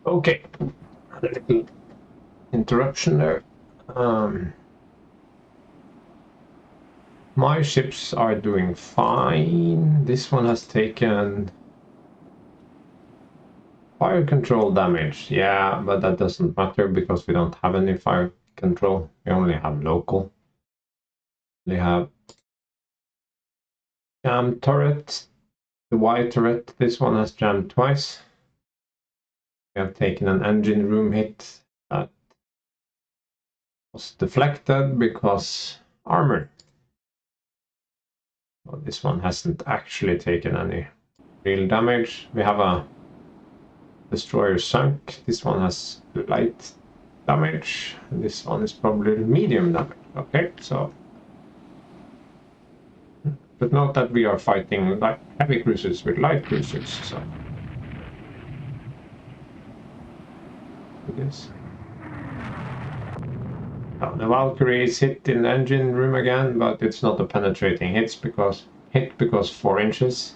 Okay, a little interruption there. My ships are doing fine. This one has taken fire control damage. Yeah, but that doesn't matter because we don't have any fire control. We only have local. We have jam turret. The Y turret. This one has jammed twice. We have taken an engine room hit that was deflected because armor. Well, this one hasn't actually taken any real damage. We have a destroyer sunk. This one has light damage. This one is probably medium damage. Okay, so. But note that we are fighting like heavy cruisers with light cruisers, so. Yes. Now, the Valkyrie is hit in the engine room again, but it's not a penetrating hit because 4 inches.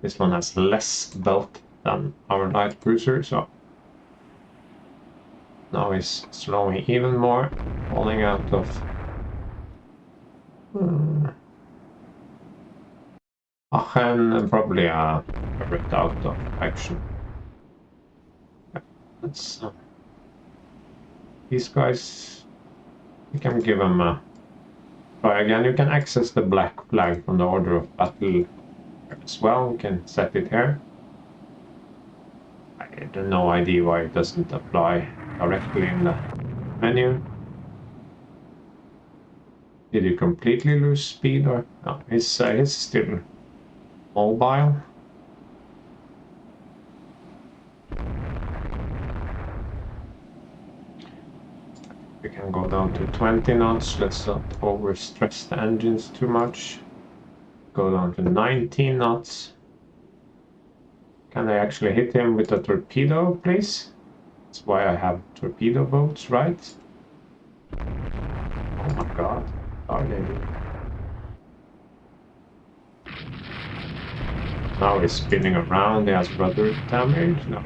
This one has less belt than our light cruiser, so now he's slowing even more, falling out of Aachen and probably a bit out of action. Let's these guys, you can give them a try again. You can access the black flag from the order of battle as well. You can set it here. I have no idea why it doesn't apply directly in the menu. Did you completely lose speed or no? He's still mobile. We can go down to 20 knots. Let's not overstress the engines too much. Go down to 19 knots. Can I actually hit him with a torpedo, please? That's why I have torpedo boats, right? Oh my god. Are they doing? Now he's spinning around. He has rudder damage. No,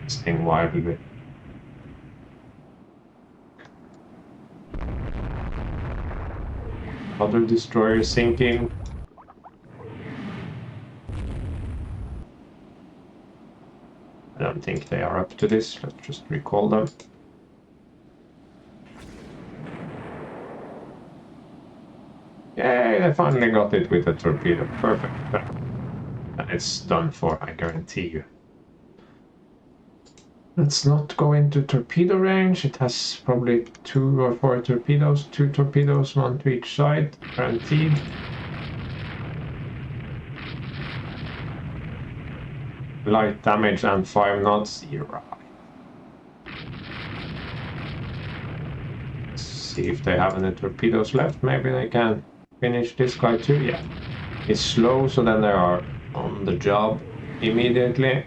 staying wildly. Other destroyer sinking. I don't think they are up to this. Let's just recall them. Yay, they finally got it with a torpedo. Perfect. And it's done for, I guarantee you. Let's not go into torpedo range. It has probably 2 or 4 torpedoes. 2 torpedoes, 1 to each side. Guaranteed. Light damage and 5 knots. You're right. Let's see if they have any torpedoes left. Maybe they can finish this guy too. Yeah. It's slow, so then they are on the job immediately.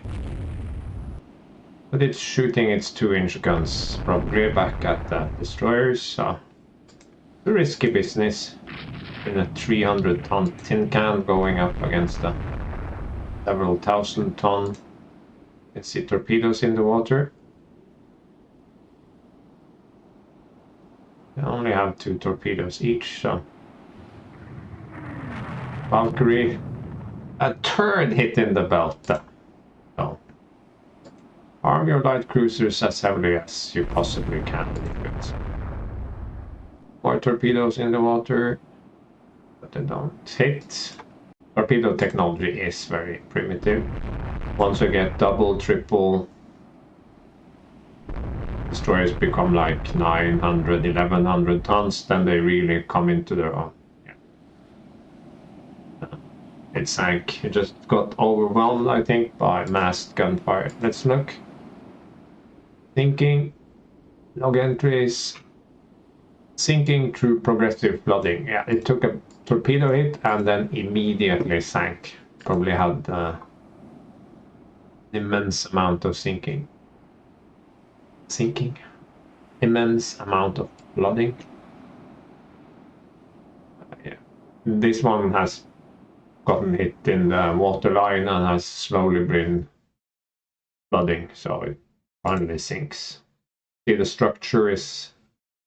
But it's shooting its 2-inch guns probably back at the destroyers, so it's a risky business in a 300-ton tin can going up against a several thousand-ton. You can see torpedoes in the water. They only have 2 torpedoes each, so Valkyrie, a third hit in the belt. So arm your light cruisers as heavily as you possibly can. More torpedoes in the water, but they don't hit. Torpedo technology is very primitive. Once you get double, triple, destroyers become like 900, 1100 tons, then they really come into their own. It sank. It just got overwhelmed, I think, by massed gunfire. Let's look. Sinking. Log entries. Sinking through progressive flooding. Yeah, it took a torpedo hit and then immediately sank. Probably had an immense amount of sinking. Immense amount of flooding. Yeah. This one has gotten hit in the water line and has slowly been flooding, so it finally sinks. See, the structure is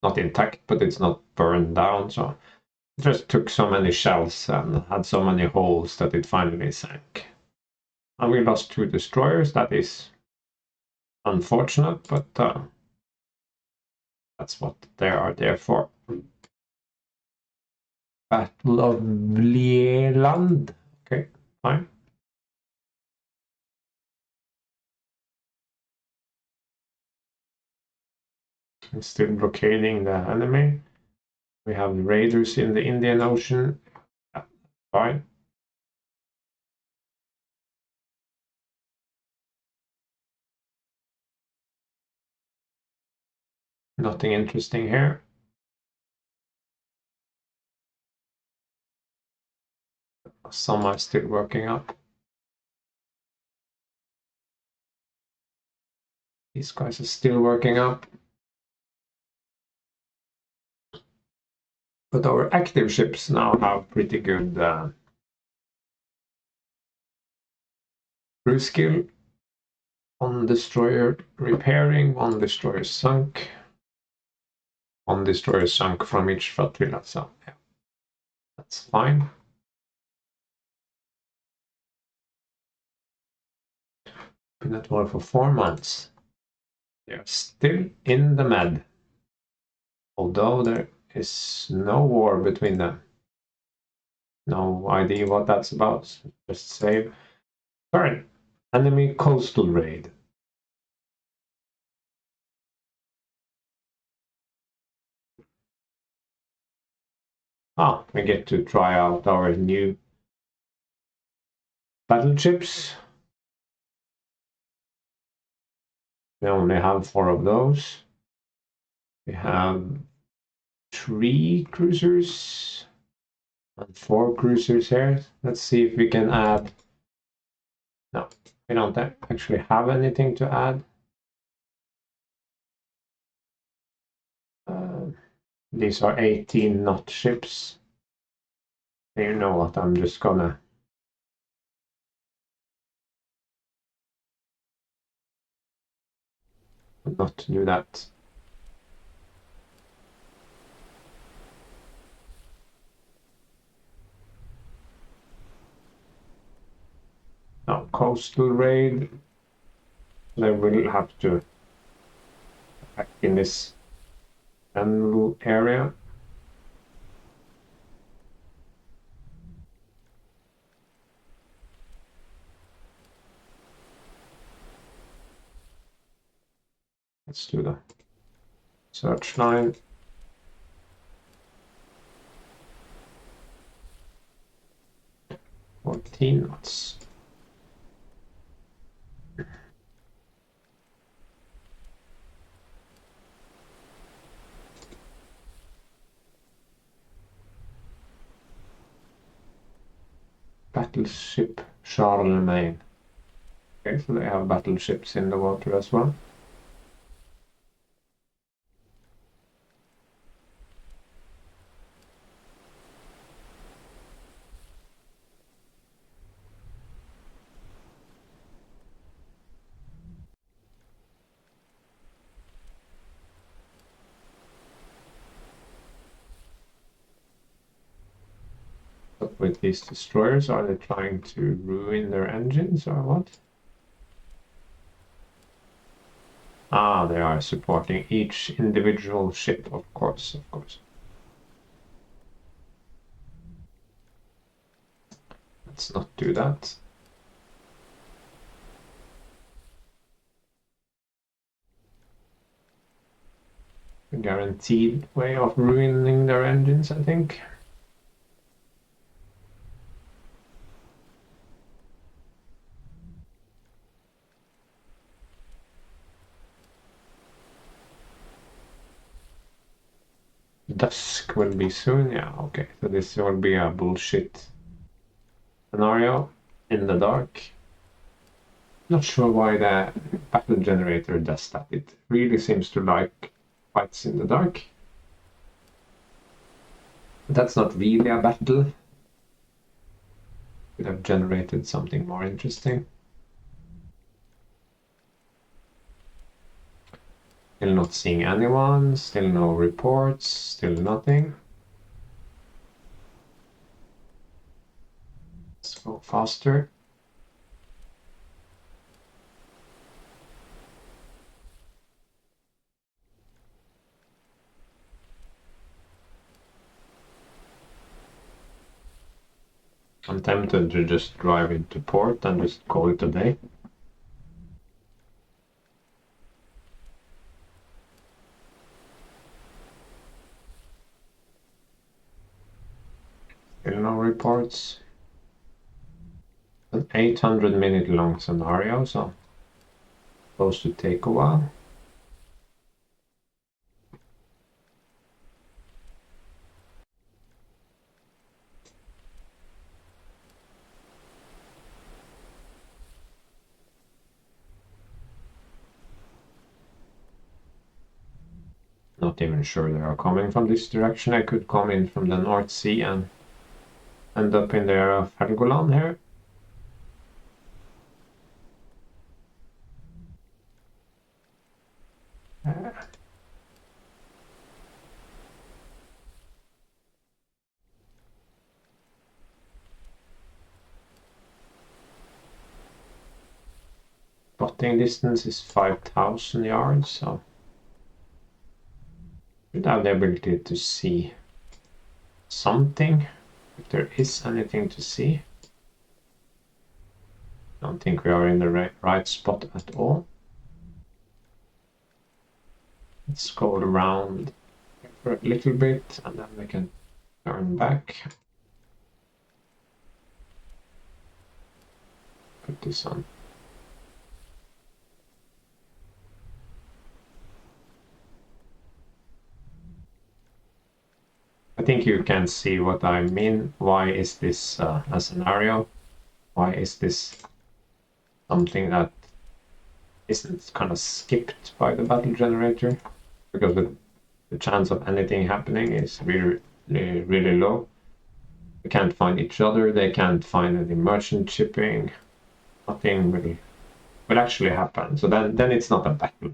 not intact, but it's not burned down, so it just took so many shells and had so many holes that it finally sank. And we lost 2 destroyers. That is unfortunate, but that's what they are there for. Battle of Vlieland. Okay, fine. I'm still blockading the enemy. We have raiders in the Indian Ocean. Yeah, fine. Nothing interesting here. Some are still working up. These guys are still working up. But our active ships now have pretty good crew skill. 1 destroyer repairing, 1 destroyer sunk. 1 destroyer sunk from each flotilla, so yeah, that's fine. Been at war for 4 months. They're still in the med, although there is no war between them. No idea what that's about. Just save. Turn. Enemy coastal raid. Ah, we get to try out our new battleships. We only have 4 of those. We have 3 cruisers and 4 cruisers here. Let's see if we can add. No, we don't actually have anything to add. These are 18 knot ships. You know what, I'm just gonna not do that. Now, coastal raid. They will have to attack in this general area. Let's do the search line. $14 knots. Battleship Charlemagne. Okay, so they have battleships in the water as well. But with these destroyers, are they trying to ruin their engines or what? Ah, they are supporting each individual ship, of course, of course. Let's not do that. A guaranteed way of ruining their engines, I think. Dusk will be soon, yeah, okay. So this will be a bullshit scenario in the dark. Not sure why the battle generator does that. It really seems to like fights in the dark. But that's not really a battle. Could have generated something more interesting. Still not seeing anyone, still no reports, still nothing. Let's go faster. I'm tempted to just drive into port and just call it a day. Still no reports. An 800-minute long scenario, so supposed to take a while. Not even sure they are coming from this direction. I could come in from the North Sea and end up in the area of Helgoland here. Spotting distance is 5,000 yards, so should have the ability to see something, if there is anything to see. Don't think we are in the right spot at all. Let's go around for a little bit and then we can turn back. Put this on. I think you can see what I mean. Why is this a scenario? Why is this something that isn't kind of skipped by the battle generator? Because the chance of anything happening is really, really low. They can't find each other, they can't find any merchant shipping. Nothing will actually happen. So then it's not a battle.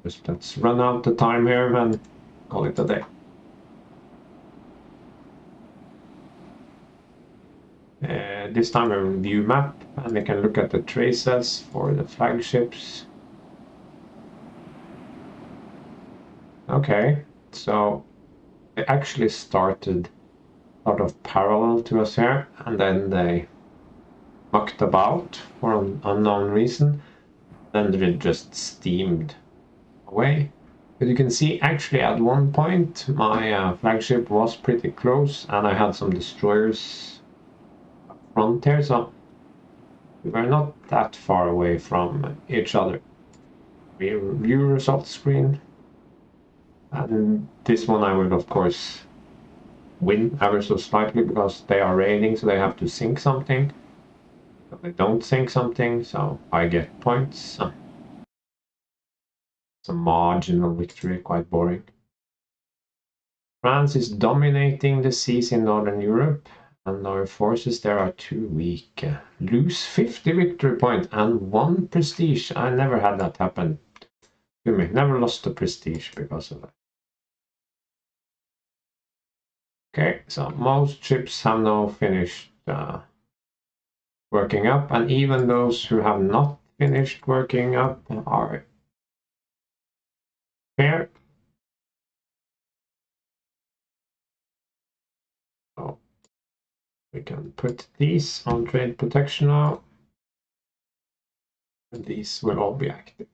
Just let's run out the time here and call it a day. This time a view map, and we can look at the traces for the flagships. Okay, so they actually started sort of parallel to us here, and then they mucked about for an unknown reason, then they just steamed away. But you can see actually at one point my flagship was pretty close and I had some destroyers up front here, so we were not that far away from each other. We view results screen, and this one I will of course win ever so slightly because they are raiding, so they have to sink something. If they don't sink something, so I get points. It's a marginal victory, quite boring. France is dominating the seas in Northern Europe, and our forces there are too weak. Lose 50 victory point and 1 prestige. I never had that happen to me. Never lost a prestige because of that. Okay, so most ships have now finished working up, and even those who have not finished working up are fair. So we can put these on trade protection now, and these will all be active.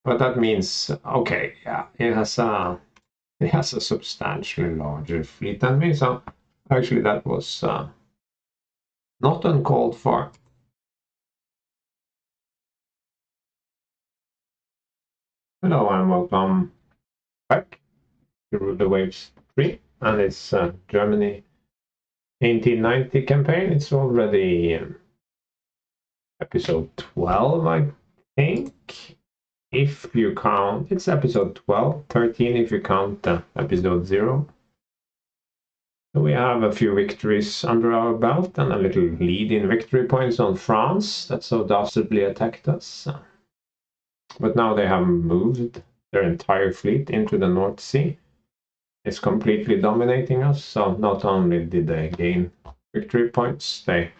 But that means, okay, yeah, it has a substantially larger fleet than me, so actually that was not uncalled for. Hello and welcome back to Rule the Waves 3 and it's Germany 1890 campaign. It's already episode 12, I think. if you count, it's episode 12, 13 if you count episode 0. So we have a few victories under our belt and a little lead in victory points on France that so dastardly attacked us. But now they have moved their entire fleet into the North Sea. It's completely dominating us, so not only did they gain victory points, they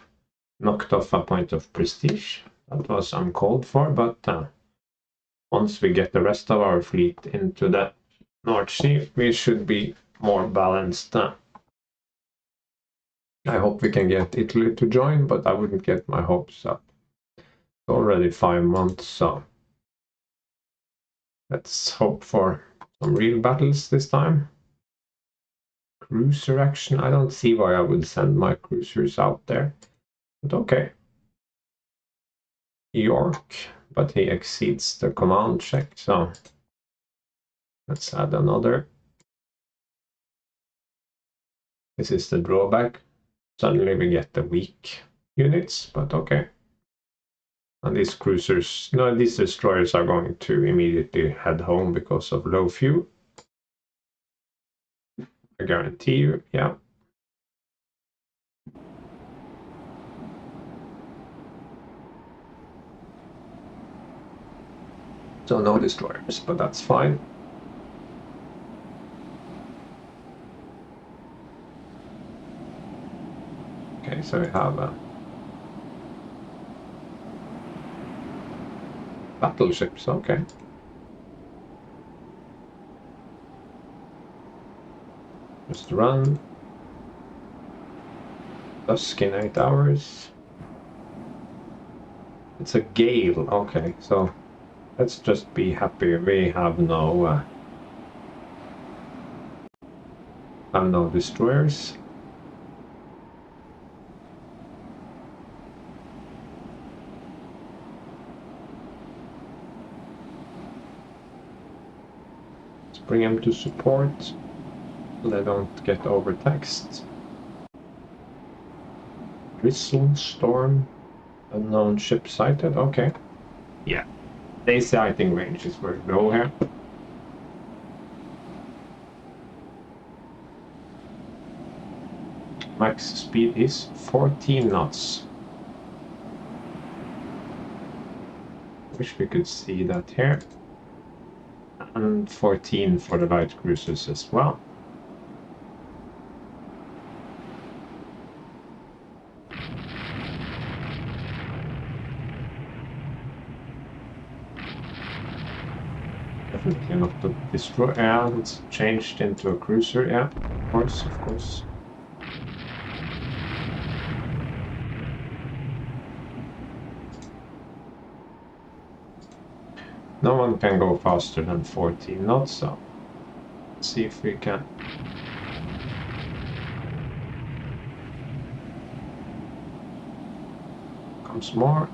knocked off a point of prestige. That was uncalled for, but once we get the rest of our fleet into the North Sea, we should be more balanced. I hope we can get Italy to join, but I wouldn't get my hopes up. It's already 5 months, so let's hope for some real battles this time. Cruiser action. I don't see why I would send my cruisers out there, but okay. York, but he exceeds the command check, so let's add another. This is the drawback. Suddenly we get the weak units, but okay. And these cruisers, no, these destroyers are going to immediately head home because of low fuel. I guarantee you, yeah. So no destroyers, but that's fine. Okay, so we have battleships, okay. Just run. Dusk in 8 hours. It's a gale, okay, so let's just be happy we have no destroyers. Let's bring them to support so they don't get overtaxed. Drizzle, storm, unknown ship sighted, okay. Yeah, day sighting range is where we go here. Max speed is 14 knots. Wish we could see that here. And 14 for the light cruisers as well. Definitely not the destroyer. Yeah, it's changed into a cruiser. Yeah, of course, of course. No one can go faster than 14 knots, so let's see if we can. Comes more.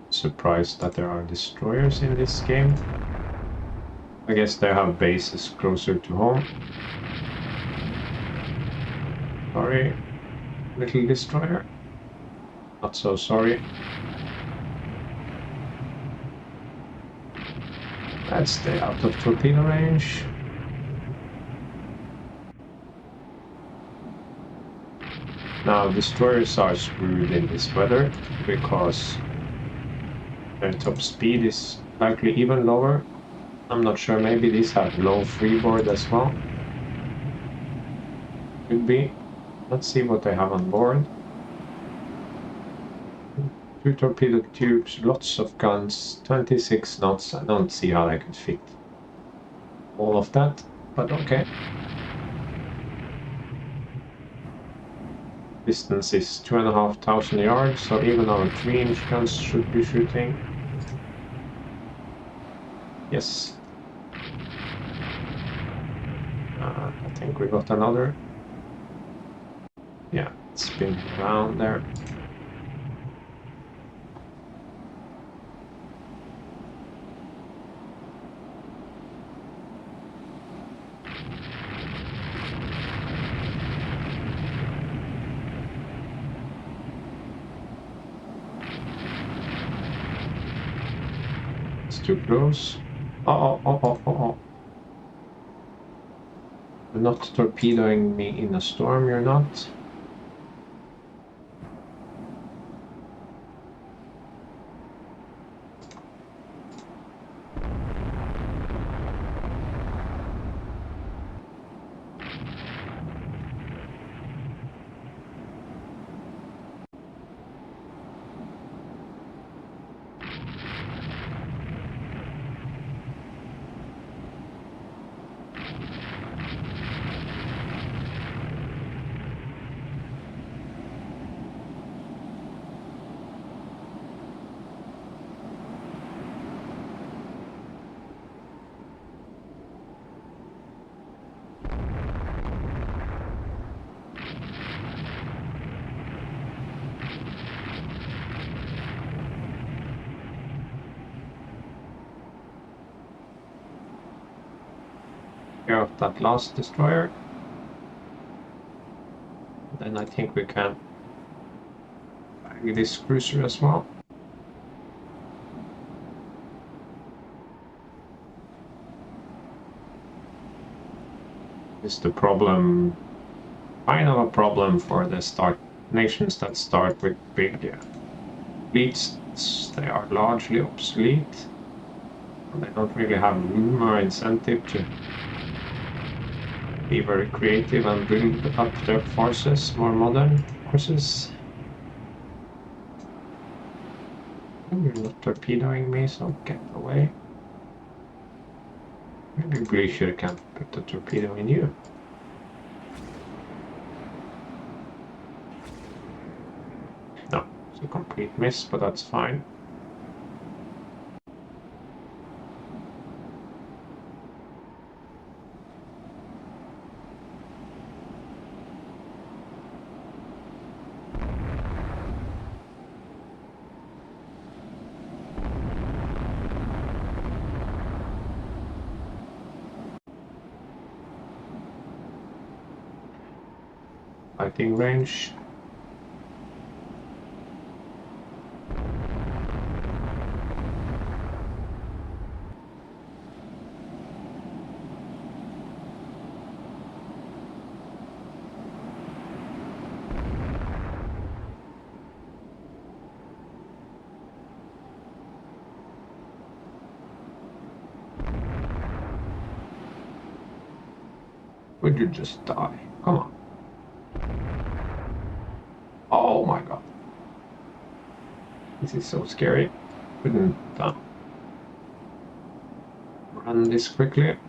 Surprised that there are destroyers in this game. I guess they have bases closer to home. Sorry, little destroyer. Not so sorry. Let's stay out of torpedo range. Now, destroyers are screwed in this weather because their top speed is likely even lower. I'm not sure, maybe these have low freeboard as well. Could be. Let's see what they have on board. 2 torpedo tubes, lots of guns, 26 knots. I don't see how they could fit all of that, but okay. Distance is 2,500 yards, so even our 3-inch guns should be shooting. Yes. I think we got another. Yeah, spin around there. too close. Oh. You're not torpedoing me in a storm, you're not. Care of that last destroyer. Then I think we can bag this cruiser as well. Is the problem kind of a problem for the nations that start with big fleets? They are largely obsolete, and they don't really have room or incentive to be very creative and build up their forces, more modern forces. You're not torpedoing me, so get away. Maybe Glacier can put a torpedo in you. No, it's a complete miss, but that's fine. Fighting range. Would you just die? Come on. Oh my god. This is so scary. Couldn't run this quickly.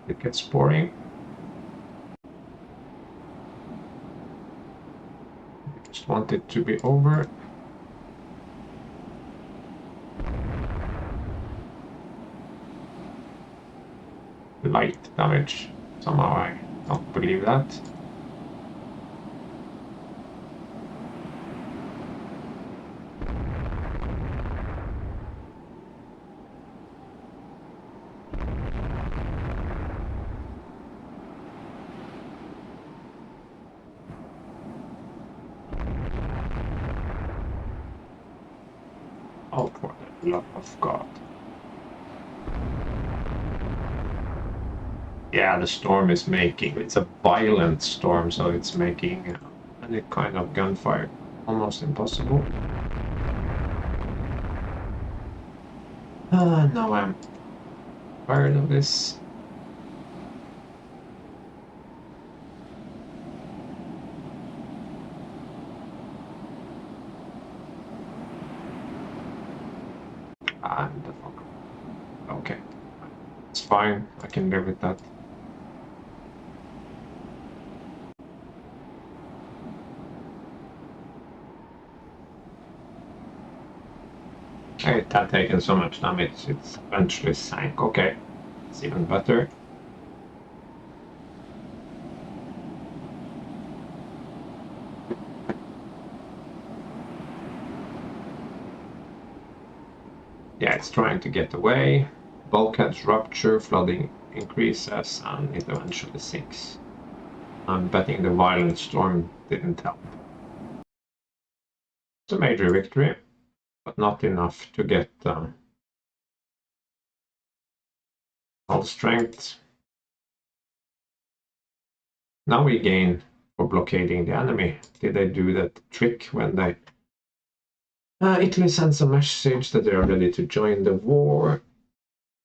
It gets boring. I just want it to be over. Light damage. Somehow I don't believe that. Oh, for the love of God. Yeah, the storm is making, it's a violent storm, so it's making any kind of gunfire almost impossible. Now I'm tired of this. And the fuck. Okay, it's fine, I can live with that. It had taken so much damage, it's eventually sank. Okay, it's even better. Yeah, it's trying to get away. Bulkheads rupture, flooding increases, and it eventually sinks. I'm betting the violent storm didn't help. It's a major victory, but not enough to get All strength. Now we gain for blockading the enemy. Did they do that trick when they... Italy sends a message that they are ready to join the war.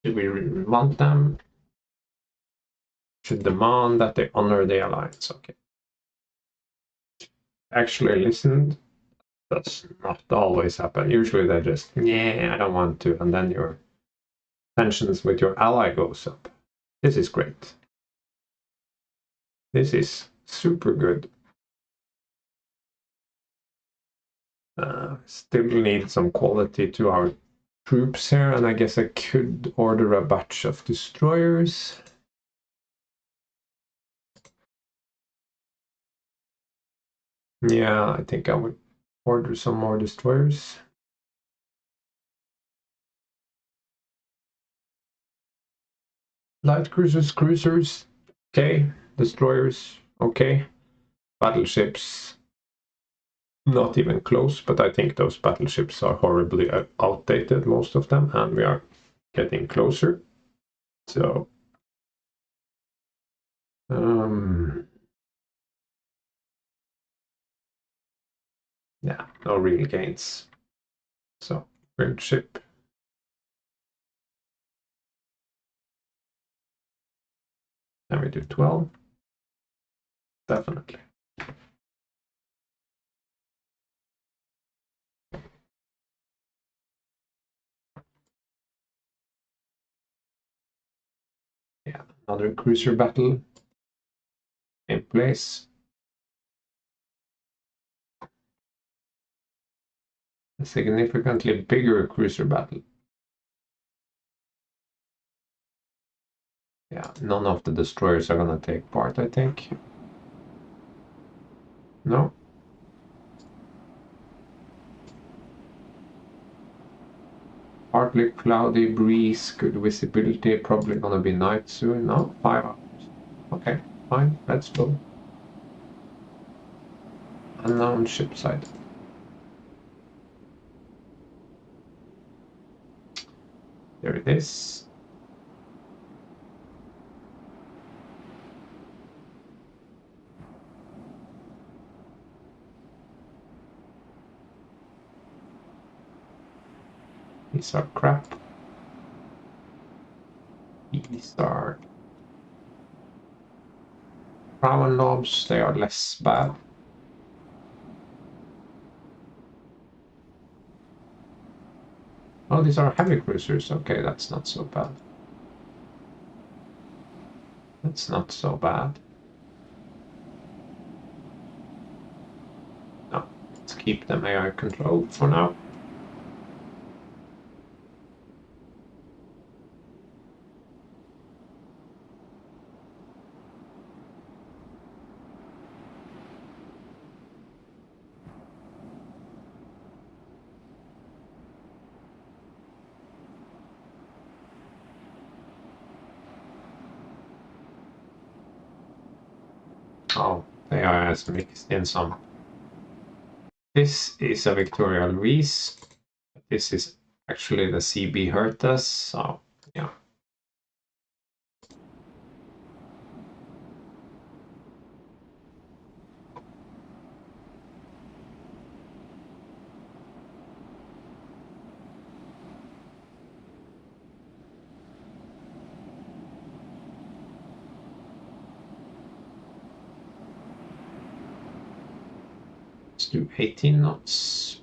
Should we want them? Should demand that they honor the alliance. Okay. Actually listened. Does not always happen. Usually they just, yeah, I don't want to. And then your tensions with your ally goes up. This is great. This is super good. Still need some quality to our troops here, and I guess I could order a batch of destroyers. Yeah, I think I would order some more destroyers. Light cruisers, okay. Destroyers, okay. Battleships, not even close, but I think those battleships are horribly outdated, most of them, and we are getting closer. So, yeah, no real gains. So, print ship. Can we do 12? Definitely. Yeah, another cruiser battle in place. A significantly bigger cruiser battle. Yeah, none of the destroyers are gonna take part, I think. No? Partly cloudy, breeze, good visibility, probably gonna be night soon. No? 5 hours. Okay, fine, let's go. Unknown ship site. There it is. These are crap. These are prow and knobs, they are less bad. Oh, these are heavy cruisers. Okay, that's not so bad. That's not so bad. No, let's keep them AI controlled for now. Oh, AI has mixed in some. This is a Victoria Louise. This is actually the CB Hertas, so yeah. Let's do 18 knots.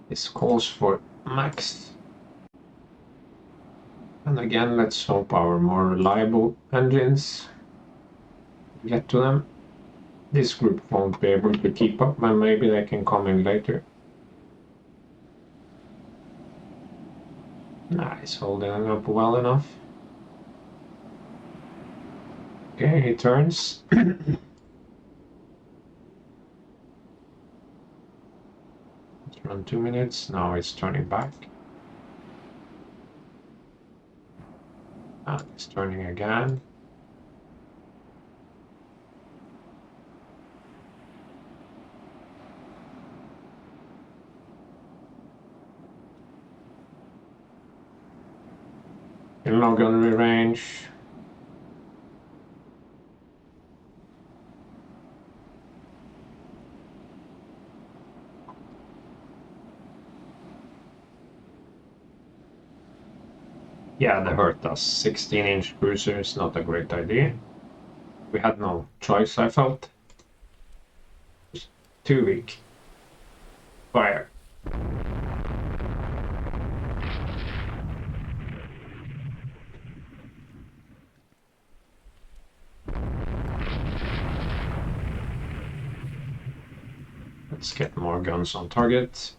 This calls for max. And again, let's hope our more reliable engines get to them. This group won't be able to keep up, but maybe they can come in later. Nice, holding up well enough. Okay, he turns. Run 2 minutes. Now it's turning back. And it's turning again. In long gunnery range. Yeah, they hurt us. 16-inch cruiser is not a great idea. We had no choice, I felt. Just too weak. Fire. Let's get more guns on target.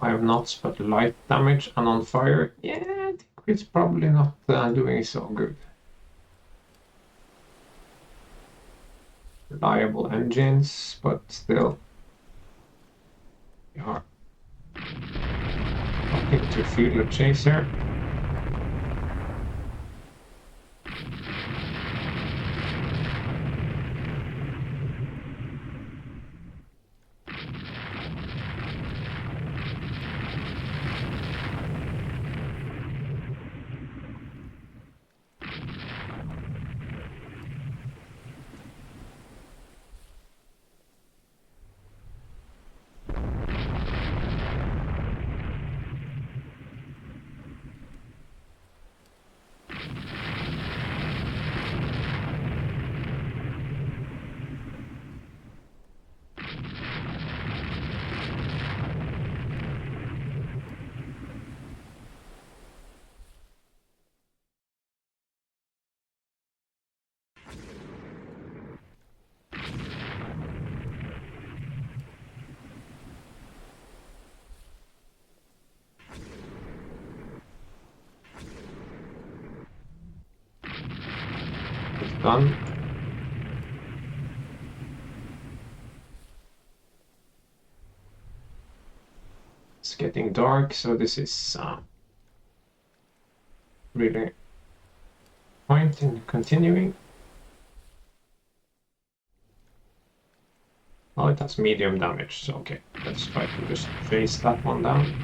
Five knots, but light damage and on fire. Yeah, I think it's probably not doing so good. Reliable engines, but still. We are looking to fuel a chaser. It's done. It's getting dark, so this is really point in continuing. Well, it has medium damage, so okay. Let's try to just chase that one down.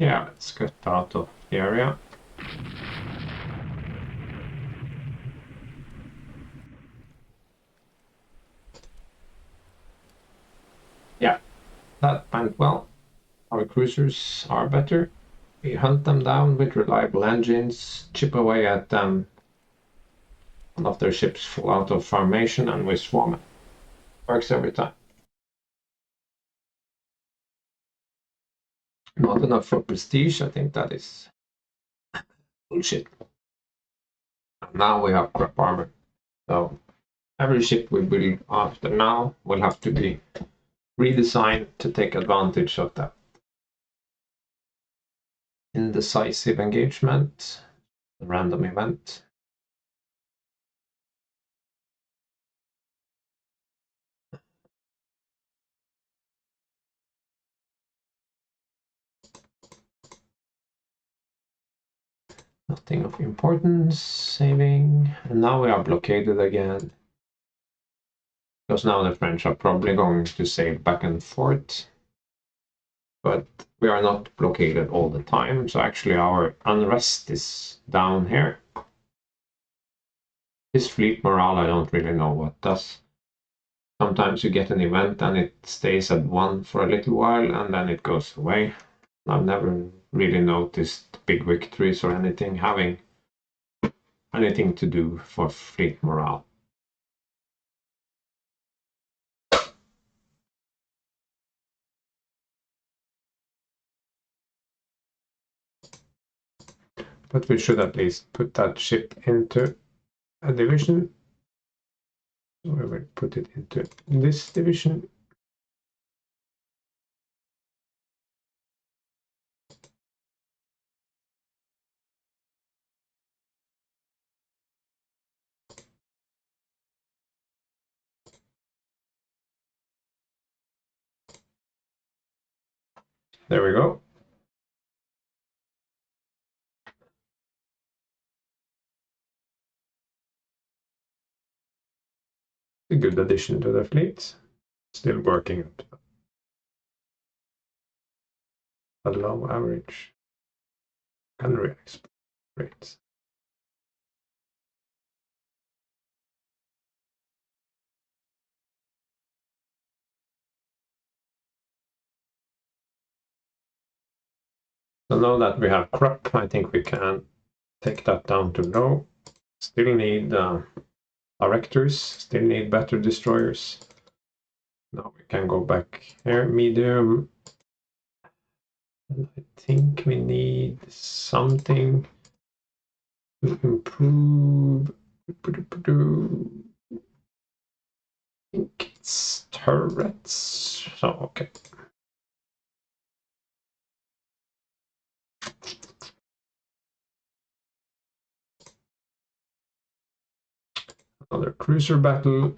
Yeah, let's get out of the area. Yeah, that went well. Our cruisers are better. We hunt them down with reliable engines, chip away at them. One of their ships fall out of formation and we swarm it. Works every time. Not enough for prestige, I think that is bullshit. And now we have crap armor. So every ship we build after now will have to be redesigned to take advantage of that. Indecisive engagement, a random event. Nothing of importance, saving. And now we are blockaded again. Because now the French are probably going to sail back and forth. But we are not blockaded all the time, so actually our unrest is down here. This fleet morale, I don't really know what does. Sometimes you get an event and it stays at 1 for a little while and then it goes away. I've never really noticed big victories or anything having anything to do for fleet morale. But we should at least put that ship into a division. So we will put it into this division. There we go. A good addition to the fleet. Still working up a low average gunnery export rates. So now that we have crop, I think we can take that down to low. Still need directors, still need better destroyers. Now we can go back here, medium. And I think we need something to improve. I think it's turrets. So, okay. Another cruiser battle.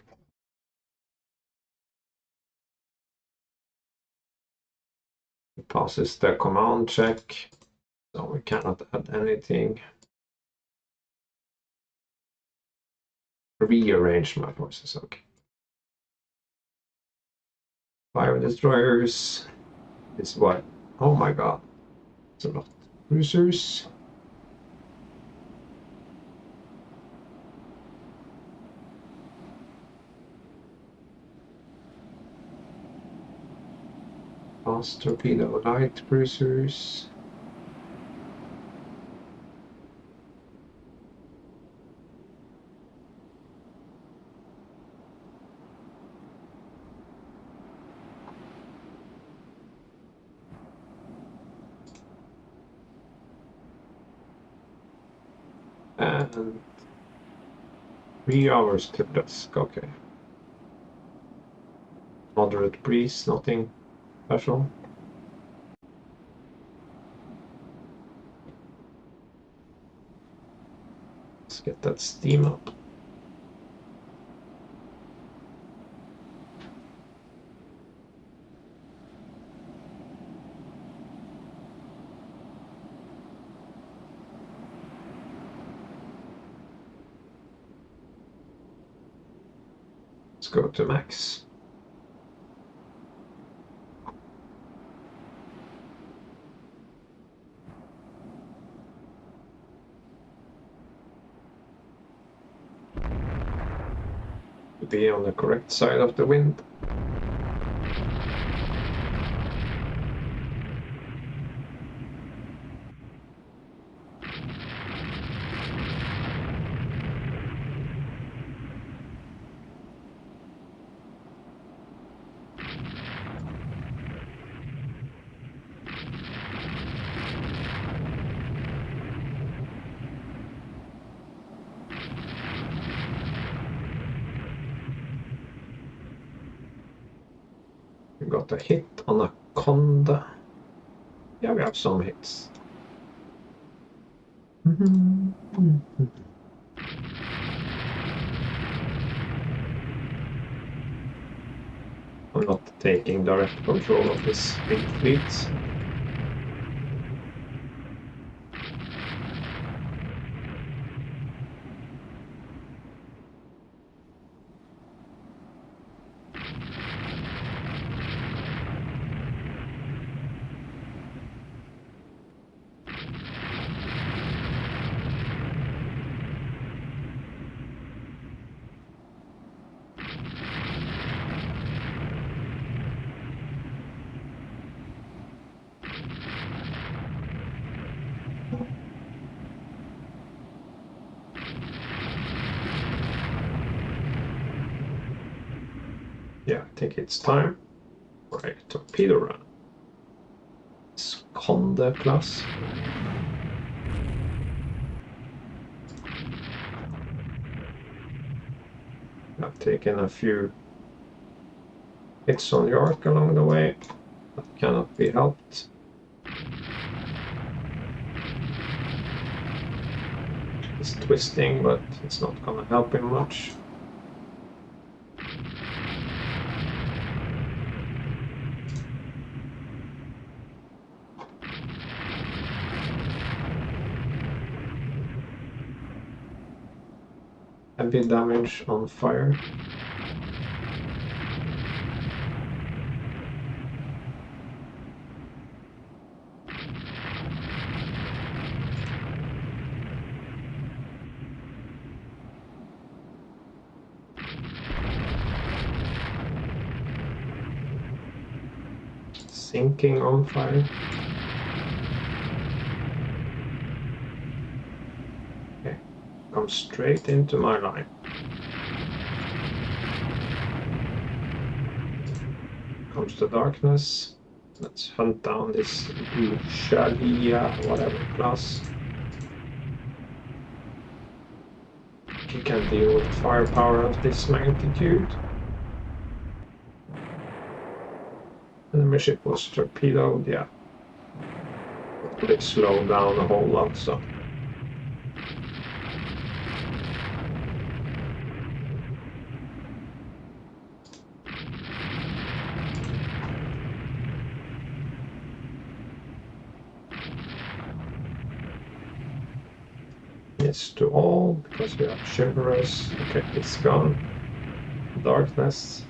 It passes the command check, so we cannot add anything. Rearrange my forces, okay. Fire destroyers. This is what? Oh my god. It's a lot. Cruisers. Fast torpedo light cruisers. And 3 hours to dusk, okay. Moderate breeze, nothing special. Let's get that steam up. Let's go to max. to be on the correct side of the wind. We got a hit on a conda. Yeah, we have some hits. I'm not taking direct control of this big fleet. Yeah, I think it's time for a torpedo run. It's Conde class. I've taken a few hits on the arc along the way. That cannot be helped. It's twisting, but it's not gonna help him much. Heavy damage on fire. Sinking on fire. Okay, come straight into my line. Comes the darkness. Let's hunt down this Shalia, whatever class. He can deal with firepower of this magnitude. And the ship was torpedoed, yeah. But it slowed down a whole lot, so. Yes to all, because we have chivalrous. Okay, it's gone. Darkness.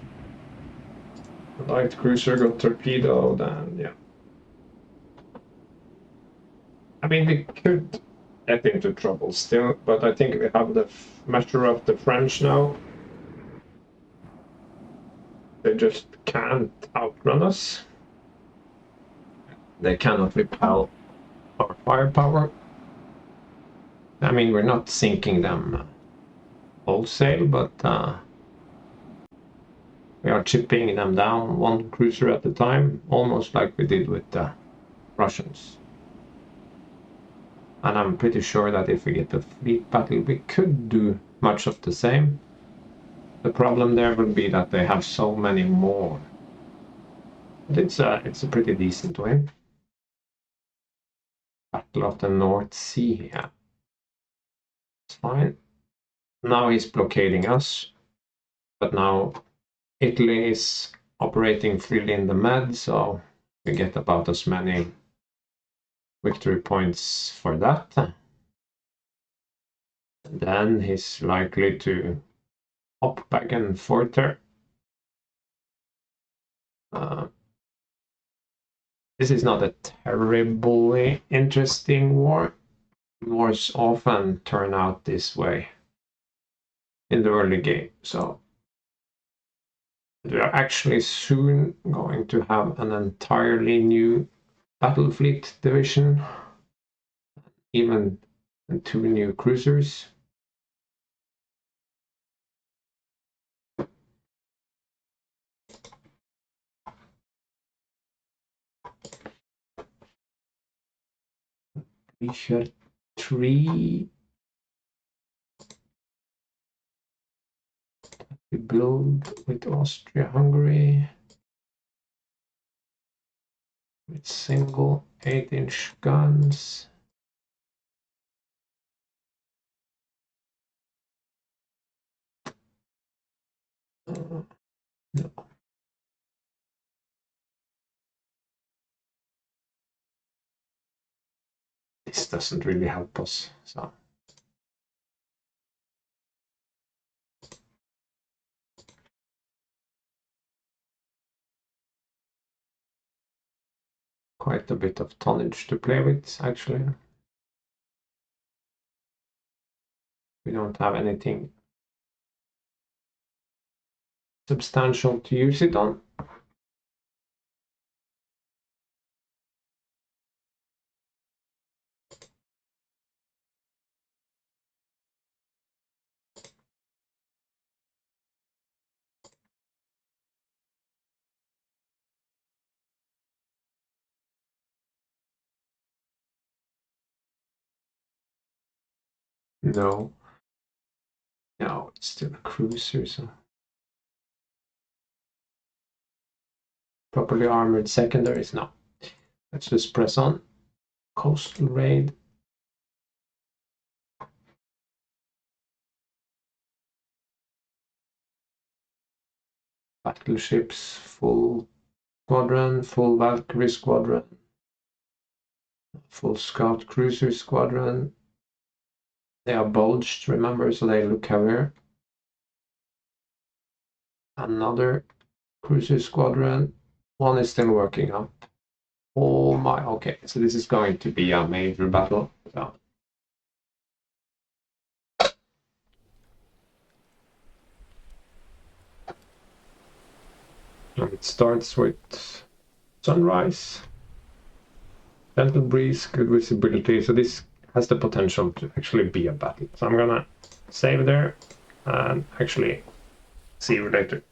The light cruiser got torpedoed, and yeah. I mean, we could get into trouble still, but I think we have the measure of the French now. They just can't outrun us. They cannot repel our firepower. I mean, we're not sinking them wholesale, but we are chipping them down one cruiser at a time, almost like we did with the Russians. And I'm pretty sure that if we get a fleet battle, we could do much of the same. The problem there will be that they have so many more. But it's a pretty decent win. Battle of the North Sea, yeah. It's fine. Now he's blockading us, but now Italy is operating freely in the Med, so we get about as many victory points for that. And then he's likely to hop back and forth there. This is not a terribly interesting war. Wars often turn out this way in the early game, so We are actually soon going to have an entirely new battle fleet division, even 2 new cruisers. We share 3 we build with Austria-Hungary with single 8-inch guns. No. This doesn't really help us, so. Quite a bit of tonnage to play with, actually. We don't have anything substantial to use it on. No. No, it's still a cruiser, so. Properly armored secondaries, no. Let's just press on. Coastal raid. Battleships, full squadron, full Valkyrie squadron, full scout cruiser squadron. They are bulged, remember, so they look heavier. Another cruiser squadron. One is still working up. Oh my, okay, so this is going to be a major battle. So. And it starts with sunrise, gentle breeze, good visibility. So this has the potential to actually be a battle. So I'm gonna save there and actually see you later.